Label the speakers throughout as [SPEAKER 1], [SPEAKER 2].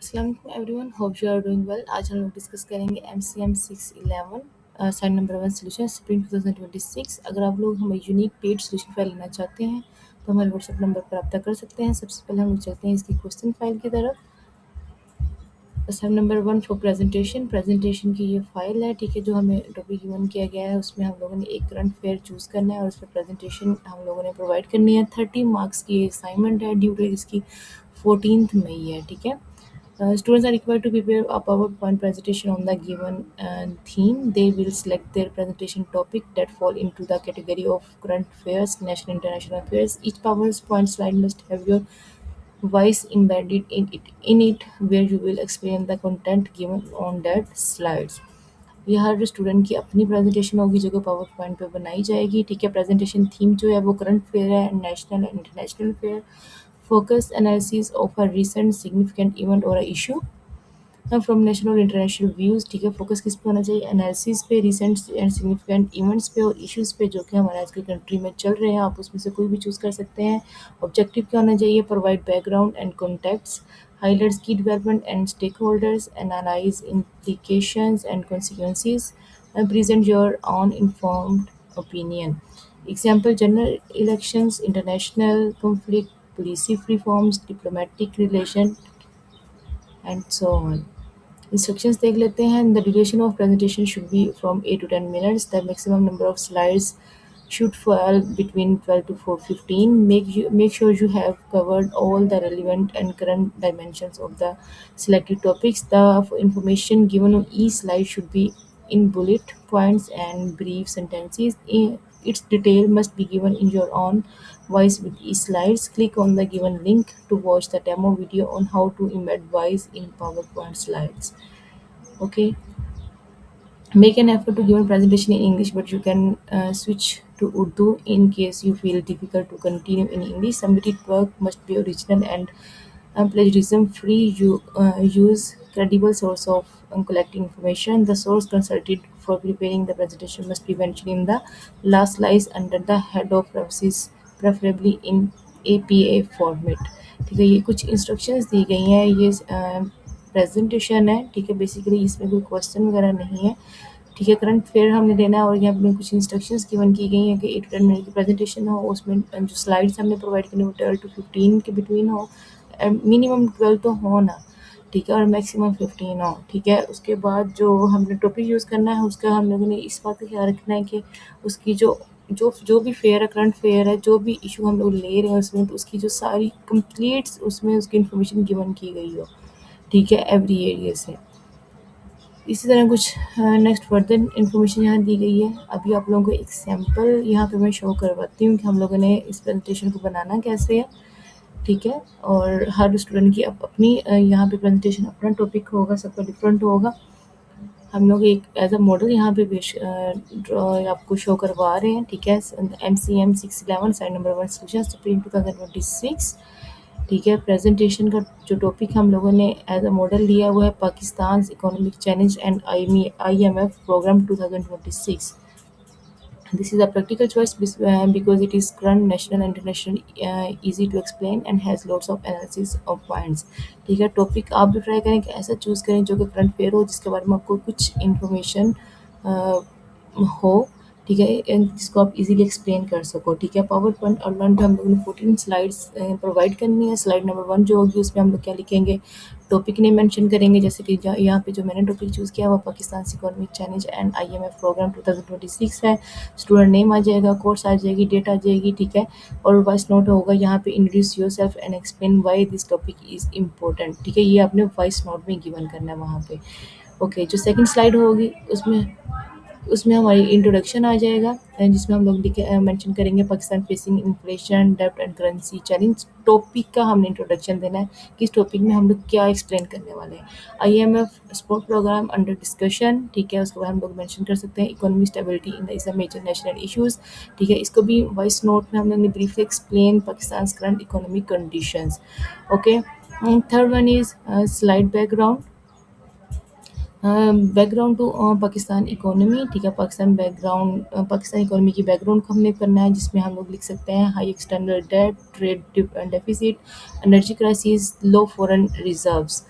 [SPEAKER 1] अस्सलाम everyone, hope you are doing well. आज हम लोग डिस्कस करेंगे MCM 611 side number 1 solution spring 2026। अगर आप लोग हमें यूनिक पेड सोल्यूशन फाइल लेना चाहते हैं तो हमारे व्हाट्सएप नंबर पर रब्ता कर सकते हैं। सबसे पहले हम लोग चलते हैं इसकी क्वेश्चन फाइल की तरफ। साइड नंबर 1 फॉर प्रेजेंटेशन की ये फाइल है, ठीक है, जो हमें टॉपिक गिवन किया गया है। उसमें हम लोगों ने एक करंट अफेयर चूज़ करना है और उस पर प्रेजेंटेशन हम लोगों ने प्रोवाइड करनी है। 30 मार्क्स की असाइनमेंट है, ड्यू डेट इसकी 14th मई है, ठीक है। Students are required to prepare a PowerPoint presentation on the given theme. They will select their presentation topic that fall into the category of current affairs, national, international affairs. Each PowerPoint slide must have your voice embedded in it, where you will explain the content given on that slides. ये हर student की अपनी presentation होगी जो कि power point पे बनाई जाएगी, ठीक है। प्रेजेंटेशन थीम जो है वो करंट अफेयर है, national and international affair, focus analysis of a recent significant event और इशू फ्रॉम नेशनल और इंटरनेशनल व्यूज़, ठीक है। फोकस किस पे होना चाहिए? एनालिसिस पे, रिसेंट एंड सिग्निफिकेंट इवेंट्स पे और इश्यूज़ पे जो कि हमारे आजकल कंट्री में चल रहे हैं। आप उसमें से कोई भी चूज़ कर सकते हैं। ऑब्जेक्टिव क्या होना चाहिए? Provide background and context, highlights key development and stakeholders, analyze implications and consequences, and present your own informed opinion. Example: general elections, international conflict, police reforms, diplomatic relation, and so on. Instructions देख लेते हैं। The duration of presentation should be from 8 to 10 minutes. The maximum number of slides should fall between 12 to 15. Make sure you have covered all the relevant and current dimensions of the selected topics. The information given on each slide should be in bullet points and brief sentences. Its detail must be given in your own voice with each slides. Click on the given link to watch the demo video on how to embed voice in PowerPoint slides. Okay, make an effort to give a presentation in English, but you can switch to Urdu in case you feel difficult to continue in English. Submitted work must be original and plagiarism free. You use credible source of collecting information. The source consulted for preparing the presentation must be mentioned in the last slides under the head of references, preferably in APA format. ठीक है, ये कुछ instructions दी गई हैं। ये presentation है, ठीक है। बेसिकली इसमें कोई क्वेश्चन वगैरह नहीं है, ठीक है। करंट अफेयर हमने लेना है और यहाँ पे कुछ इंस्ट्रक्शंस गिवन की गई हैं कि 8 to 10 मिनट की प्रेजेंटेशन हो। उसमें जो स्लाइड्स हमने प्रोवाइड करनी वो 12 to 15 के बिटवीन हो, मिनिमम 12 तो हो ना, ठीक है, और मैक्सिमम 15 हो, ठीक है। उसके बाद जो हमने टॉपिक यूज़ करना है उसका हम लोगों ने इस बात का ख्याल रखना है कि उसकी जो भी फेयर है, करंट फेयर है, जो भी इशू हम लोग ले रहे हैं उसमें, तो उसकी जो सारी कंप्लीट उसमें उसकी इन्फॉर्मेशन गिवन की गई हो, ठीक है, एवरी एरिया से। इसी तरह कुछ नेक्स्ट फर्दर इन्फॉर्मेशन यहाँ दी गई है। अभी आप लोगों को एक सैम्पल यहाँ पे मैं शो करवाती हूँ कि हम लोगों ने इस प्रेजेंटेशन को बनाना कैसे है, ठीक है। और हर स्टूडेंट की अपनी यहाँ पे प्रेजेंटेशन अपना टॉपिक होगा, सबका डिफरेंट होगा। हम लोग एक एज अ मॉडल यहाँ पे पेश आपको शो करवा रहे हैं, ठीक है। MCM 611 side number 1 solution spring 2026, ठीक है। प्रेजेंटेशन का जो टॉपिक हम लोगों ने एज अ मॉडल लिया वो है Pakistan economic challenge and IMF program 2026। This is a practical choice because it is current, national, and international, easy to explain and has lots of analysis of points. ठीक है, topic आप भी try करें कि ऐसा चूज़ करें जो कि करंट अफेयर हो, जिसके बारे में आपको कुछ इन्फॉर्मेशन हो, ठीक है, जिसको आप इजीली एक्सप्लेन कर सको, ठीक है। पावर पॉइंट आउटलाइन पे हम लोगों ने 14 स्लाइड्स प्रोवाइड करनी है। स्लाइड नंबर 1 जो होगी उसमें हम लोग क्या लिखेंगे? टॉपिक नेम मेंशन करेंगे, जैसे कि यहाँ पे जो मैंने टॉपिक चूज़ किया वो Pakistan economic challenge and IMF program 2026 है। स्टूडेंट नेम आ जाएगा, कोर्स आ जाएगी, डेट आ जाएगी, ठीक है। और वॉइस नोट होगा यहाँ पे, introduce yourself and explain why this topic is important, ठीक है। ये आपने वॉइस नोट में गिवन करना है वहाँ पे। ओके, जो सेकंड स्लाइड होगी उसमें उसमें हमारी इंट्रोडक्शन आ जाएगा, जिसमें हम लोग मेंशन करेंगे पाकिस्तान फेसिंग इन्फ्लेशन, डेब्ट एंड करेंसी चैलेंज। टॉपिक का हमने इंट्रोडक्शन देना है कि इस टॉपिक में हम लोग क्या एक्सप्लेन करने वाले हैं। IMF support program under discussion, ठीक है। उसके बाद हम लोग मेंशन कर सकते हैं economic stability in the major national issues, ठीक है। इसको भी वॉइस नोट में हम लोग ने briefly explain Pakistan current economic conditions. Okay, third one is slide background, background to Pakistan economy, ठीक है। पाकिस्तान इकोनॉमी की बैकग्राउंड को हमने करना है, जिसमें हम लोग लिख सकते हैं high external debt, trade deficit, energy crisis, low foreign reserves.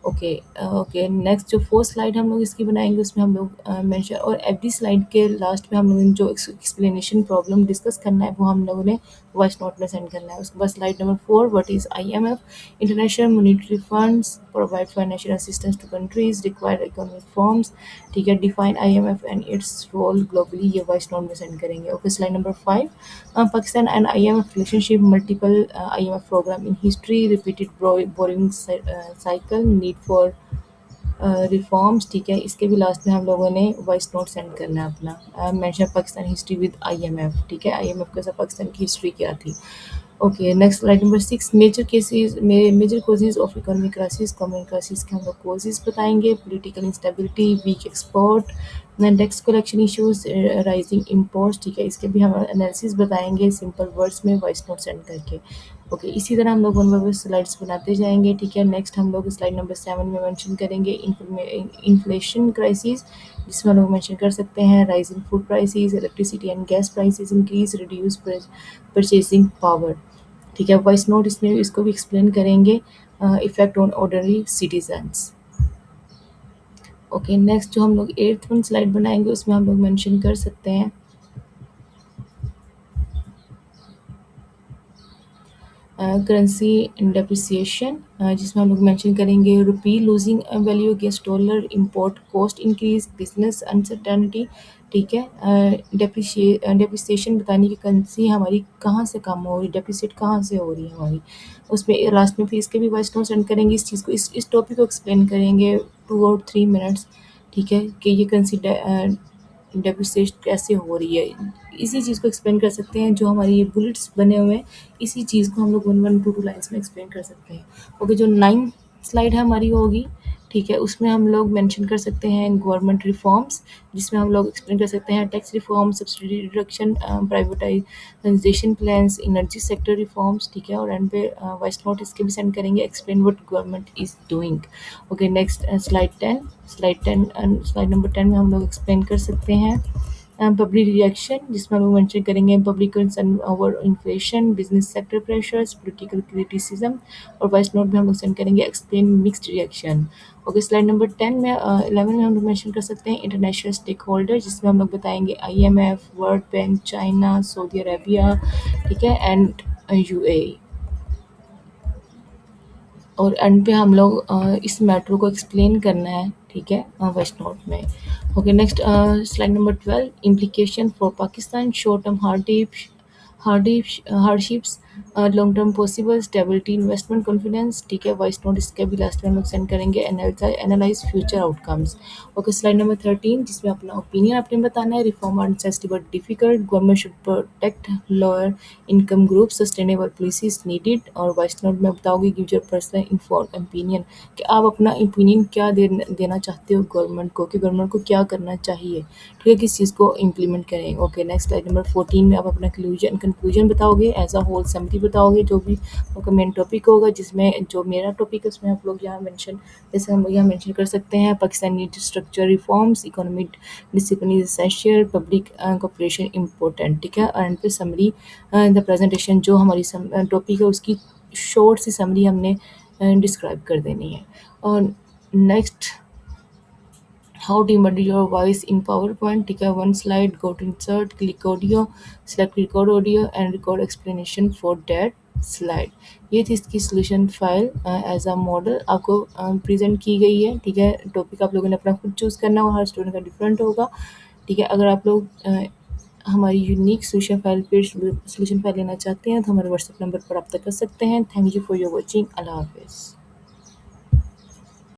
[SPEAKER 1] Okay okay next जो फोर्थ स्लाइड हम लोग इसकी बनाएंगे उसमें हम लोग मेंशन और एवरी स्लाइड के लास्ट में हम लोगों ने जो एक्सप्लेनेशन प्रॉब्लम डिस्कस करना है वो हम लोगों ने वॉइस नोट में सेंड करना है। उसके बाद slide number 4, what is IMF? International monetary funds provide financial assistance to countries require economic forms. ठीक है, define IMF and its role globally, ये वॉइस नोट में सेंड करेंगे। Okay, slide number 5, Pakistan and IMF relationship, multiple IMF program in history, repeated borrowing cycle, need for reforms. ठीक है, इसके भी last में हम लोगों ने वॉइस नोट सेंड करना है अपना। Mention Pakistan history with IMF. ठीक है, आईएमएफ के साथ पाकिस्तान की हिस्ट्री क्या थी। Okay, next slide number 6, major cases major causes of economic crisis. Economic crisis के हम लोग कॉजेज बताएंगे। Political instability, weak export, tax collection issues, rising imports. ठीक है, इसके भी हम एनालिसिस बताएंगे सिंपल वर्ड्स में वॉइस नोट सेंड करके। ओके, इसी तरह हम लोग वन बाय वन स्लाइड्स बनाते जाएंगे। ठीक है, नेक्स्ट हम लोग स्लाइड नंबर 7 में मेंशन करेंगे इन्फ्लेशन क्राइसिस, जिसमें हम लोग मेंशन कर सकते हैं rising food prices, electricity and gas prices increase, reduce purchasing power. ठीक है, वॉइस नोट इसमें इसको भी एक्सप्लेन करेंगे, effect on ordinary citizens. Okay, next जो हम लोग 8th वन स्लाइड बनाएंगे उसमें हम लोग मेंशन कर सकते हैं करेंसी डेप्रिसिएशन, जिसमें हम लोग मेंशन करेंगे rupee losing value against dollar, import cost increase, business uncertainty. ठीक है, डेप्रिसिएशन बताने की करेंसी हमारी कहाँ से कम हो रही, डेप्रिसिएट कहाँ से हो रही है हमारी। उसमें लास्ट में फिर इसके भी वॉइस नोट सेंड करेंगे, इस चीज़ को इस टॉपिक को एक्सप्लेन करेंगे 2 और 3 मिनट्स। ठीक है, कि ये करेंसी डेप्रिसिएट कैसे हो रही है। इसी चीज़ को एक्सप्लेन कर सकते हैं, जो हमारे ये बुलेट्स बने हुए हैं इसी चीज़ को हम लोग 1-1, 2-2 लाइन्स में एक्सप्लेन कर सकते हैं। ओके, जो 9th स्लाइड है हमारी होगी। ठीक है, उसमें हम लोग मेंशन कर सकते हैं गवर्नमेंट रिफॉर्म्स, जिसमें हम लोग एक्सप्लेन कर सकते हैं tax reform, subsidy reduction, privatisation plans, energy sector reforms. ठीक है, और एंड पे वॉइस नोट इसके भी सेंड करेंगे, explain what government is doing. Okay, next slide number 10 में हम लोग एक्सप्लेन कर सकते हैं पब्लिक रिएक्शन, जिसमें हम लोग मेंशन करेंगे public concern over inflation, business sector pressures, political criticism. और वॉइस नोट में हम लोग सेंड करेंगे explain mixed reaction. Okay, slide number 11 में हम लोग मेंशन कर सकते हैं इंटरनेशनल स्टेक होल्डर, जिसमें हम लोग बताएंगे IMF, world bank, China, Saudi Arabia. ठीक है, एंड यूएई। और एंड पे हम लोग इस मैटर को एक्सप्लेन करना है। ठीक है, वॉइस नोट में। Okay, next slide number 12, implication for Pakistan, short term hardships, long term possible stability, investment confidence. ठीक है, वॉइस नोट इसके भी लास्ट में हम लोग सेंड करेंगे, analyze future outcomes. Okay, slide number 13, जिसमें अपना ओपिनियन आपने बताना है। Reform are necessary but difficult, government should protect lower income group, sustainable policies needed. और वॉइस नोट में बताओगे give your personal inform opinion, कि आप अपना ओपिनियन क्या देना चाहते हो गवर्नमेंट को, कि गवर्नमेंट को क्या करना चाहिए। ठीक है, किस चीज़ को इम्प्लीमेंट करें। ओके, नेक्स्ट स्लाइड नंबर 14 में आप अपना कंक्लूजन बताओगे, एज अ होल समरी बताओगे, जो भी आपका मेन टॉपिक होगा, जिसमें जो मेरा टॉपिक है उसमें आप लोग यहाँ मेंशन, जैसे हम लोग यहाँ मेंशन कर सकते हैं Pakistan need structure reforms, economic discipline is essential, public cooperation important. ठीक है, एंड पे समरी द प्रेजेंटेशन, जो हमारी टॉपिक है उसकी शॉर्ट सी समरी हमने डिस्क्राइब कर देनी है। और next, how to embed your voice in PowerPoint. ठीक है, one slide, go to insert, click audio, select record audio and record explanation for that slide. ये थी इसकी solution file as a model आपको प्रेजेंट की गई है। ठीक है, टॉपिक आप लोगों ने अपना खुद चूज़ करना हो, हर स्टूडेंट का डिफरेंट होगा। ठीक है, अगर आप लोग हमारी यूनिक सोल्यूशन फाइल लेना चाहते हैं तो हमारे व्हाट्सएप नंबर पर रब्ता कर सकते हैं। Thank you for your watching. अल्लाह हाफिज़।